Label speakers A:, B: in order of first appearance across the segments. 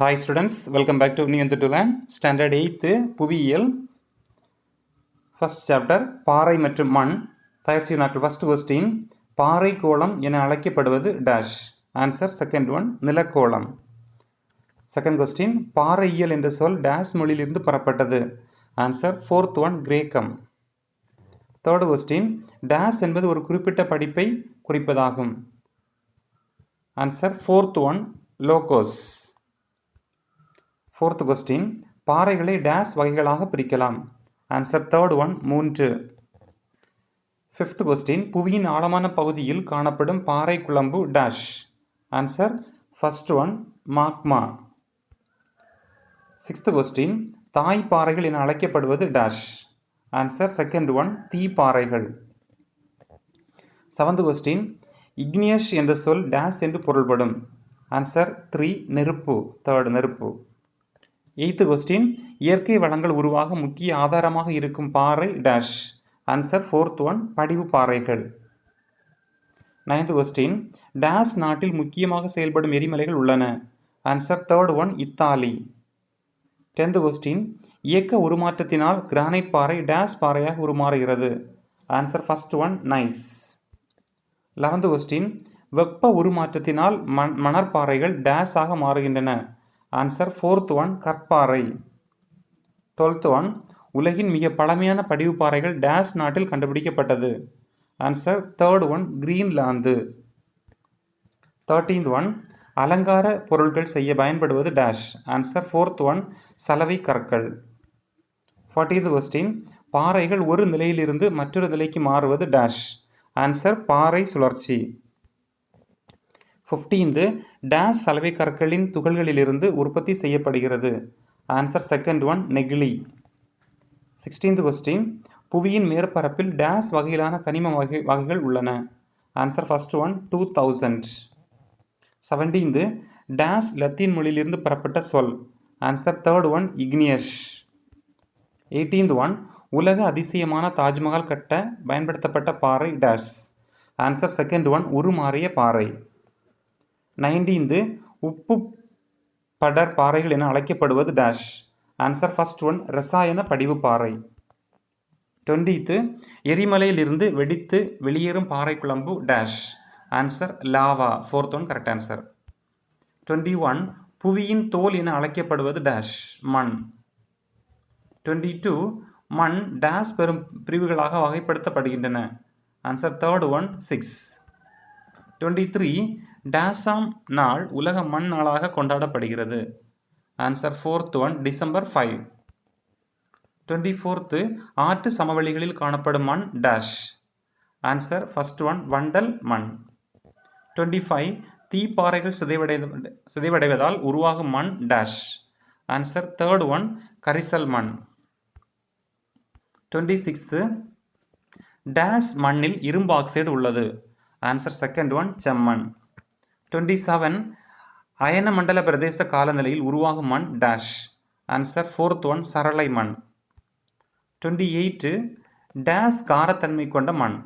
A: Hi students, welcome back to Union to Learn Standard 8th புவியியல் First chapter பாறை மற்றும் மண் பயிற்சி நாட்கள். First question, பாறை கோளம் என அழைக்கப்படுவது dash. Answer second one, நிலக்கோளம். Second question, பாறையியல் என்ற சொல் dash மொழியிலிருந்து பெறப்பட்டது. Answer fourth one, கிரேக்கம். Third question, dash என்பது ஒரு குறிப்பிட்ட படிப்பை குறிப்பதாகும். Answer fourth one, locus. Fourth question, பாறைகளை டேஷ் வகைகளாக பிரிக்கலாம். Answer third one, 3. Fifth question, புவியின் ஆழமான பகுதியில் காணப்படும் பாறை குழம்பு dash. Answer first one, magma. Sixth question, தாய் பாறைகள் என அழைக்கப்படுவது டேஷ். ஆன்சர் செகண்ட் ஒன், தீ பாறைகள். Seventh question, இக்னியஸ் என்ற சொல் டேஷ் என்று பொருள்படும். ஆன்சர் 3, நெருப்பு. தேர்ட், நெருப்பு. எய்த்து கொஸ்டின், இயற்கை வளங்கள் உருவாக முக்கிய ஆதாரமாக இருக்கும் பாறை டேஷ். ஆன்சர் ஃபோர்த் ஒன், படிவு பாறைகள். நைன்த் கொஸ்டின், டேஷ் நாட்டில் முக்கியமாக செயல்படும் எரிமலைகள் உள்ளன. Answer third one, Italy. 10th question, இயக்க உருமாற்றத்தினால் கிரானைட் பாறை டேஷ் பாறையாக உருமாறுகிறது. Answer first one, gneiss. 11th question, வெப்ப உருமாற்றத்தினால் மணற்பாறைகள் டேஷ் ஆக மாறுகின்றன. ஆன்சர் ஃபோர்த் ஒன், கற்பாறை. 12th ஒன், உலகின் மிக பழமையான படிவு பாறைகள் டேஷ் நாட்டில் கண்டுபிடிக்கப்பட்டது. Answer third one, Greenland. 13th one, அலங்கார பொருட்கள் செய்ய பயன்படுவது டேஷ். ஆன்சர் ஃபோர்த் ஒன், சலவை கற்கள். 14th கொஸ்டின், பாறைகள் ஒரு நிலையிலிருந்து மற்றொரு நிலைக்கு மாறுவது டேஷ். ஆன்சர் பாறை சுழற்சி. 15th, டேஷ் சலவை கற்களின் துகள்களிலிருந்து உற்பத்தி செய்யப்படுகிறது. ஆன்சர் செகண்ட் ஒன், நெகிழி. 16th கொஸ்டின், புவியின் மேற்பரப்பில் டேஷ் வகையிலான கனிம வகைகள் உள்ளன. Answer first one, 2000. 17th, dash Latin மொழியிலிருந்து பெறப்பட்ட சொல். Answer third one, igneous. 18th one, உலக அதிசயமான தாஜ்மஹால் கட்ட பயன்படுத்தப்பட்ட பாறை டேஷ். ஆன்சர் செகண்ட் ஒன், உருமாறிய பாறை. 19th, உப்பு படர் பாறைகள் என அழைக்கப்படுவது டேஷ். ஆன்சர் ஃபர்ஸ்ட் ஒன், ரசாயன படிவு பாறை. 20th, எரிமலையிலிருந்து வெடித்து வெளியேறும் பாறை குழம்பு dash. Answer lava. Fourth one, correct answer. 21, புவியின் தோல் என அழைக்கப்படுவது டேஷ். மண். 22, மண் டேஷ் பெரும் பிரிவுகளாக வகைப்படுத்தப்படுகின்றன. Answer third one, 6. 23, டேஷாம் நாள் உலக மண் நாளாக கொண்டாடப்படுகிறது. Answer fourth one, December 5. 24th, ஆற்று சமவெளிகளில் காணப்படும் மண் டேஷ். ஆன்சர் ஃபர்ஸ்ட் ஒன், வண்டல் மண். 25, தீப்பாறைகள் சிதைவடைவதால் உருவாகும் மண் டேஷ். ஆன்சர் தேர்ட் ஒன், கரிசல் மண். 26, டேஷ் மண்ணில் இரும்பு ஆக்சைடு உள்ளது. ஆன்சர் செகண்ட் ஒன், செம்மண். 27, அயன மண்டல பிரதேச காலநிலையில் உருவாகும் மண் டேஷ். ஆன்சர் ஃபோர்த் ஒன், சரளை மண். 28, டேஷ் காரத்தன்மை கொண்ட மண்.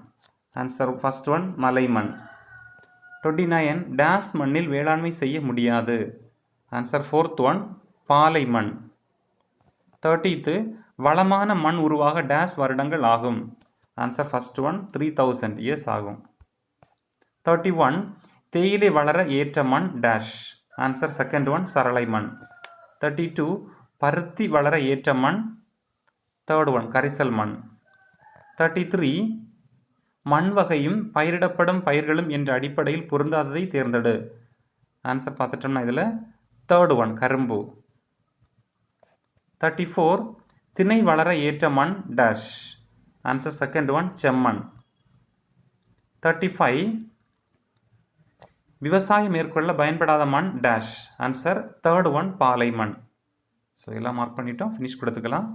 A: ஆன்சர் ஃபர்ஸ்ட் ஒன், மலை மண். 29, டேஷ் மண்ணில் வேளாண்மை செய்ய முடியாது. ஆன்சர் ஃபோர்த் ஒன், பாலை மண். 30th, வளமான மண் உருவாக டேஷ் வருடங்கள் ஆகும். ஆன்சர் ஃபர்ஸ்ட் ஒன், 3000 இயர்ஸ் ஆகும். 31, தேயிலை வளர ஏற்ற மண் டேஷ். ஆன்சர் செகண்ட் ஒன், சரளை மண். 32, பருத்தி வளர ஏற்ற மண். தேர்ட் ஒன், கரிசல் மண். 33, மண் வகையும் பயிரிடப்படும் பயிர்களும் என்ற அடிப்படையில் பொருந்தாததை தேர்ந்தெடு. ஆன்சர் பார்த்துட்டோம்னா இதில் தேர்ட் ஒன், கரும்பு. 34, திணை வளர ஏற்ற மண் டேஷ். ஆன்சர் செகண்ட் ஒன், செம்மண். 35, விவசாயம் மேற்கொள்ள பயன்படாத மண் டேஷ். ஆன்சர் தேர்ட் ஒன், பாலை மண். ஸோ எல்லாம் மார்க் பண்ணிட்டோம், ஃபினிஷ் கொடுத்துக்கலாம்.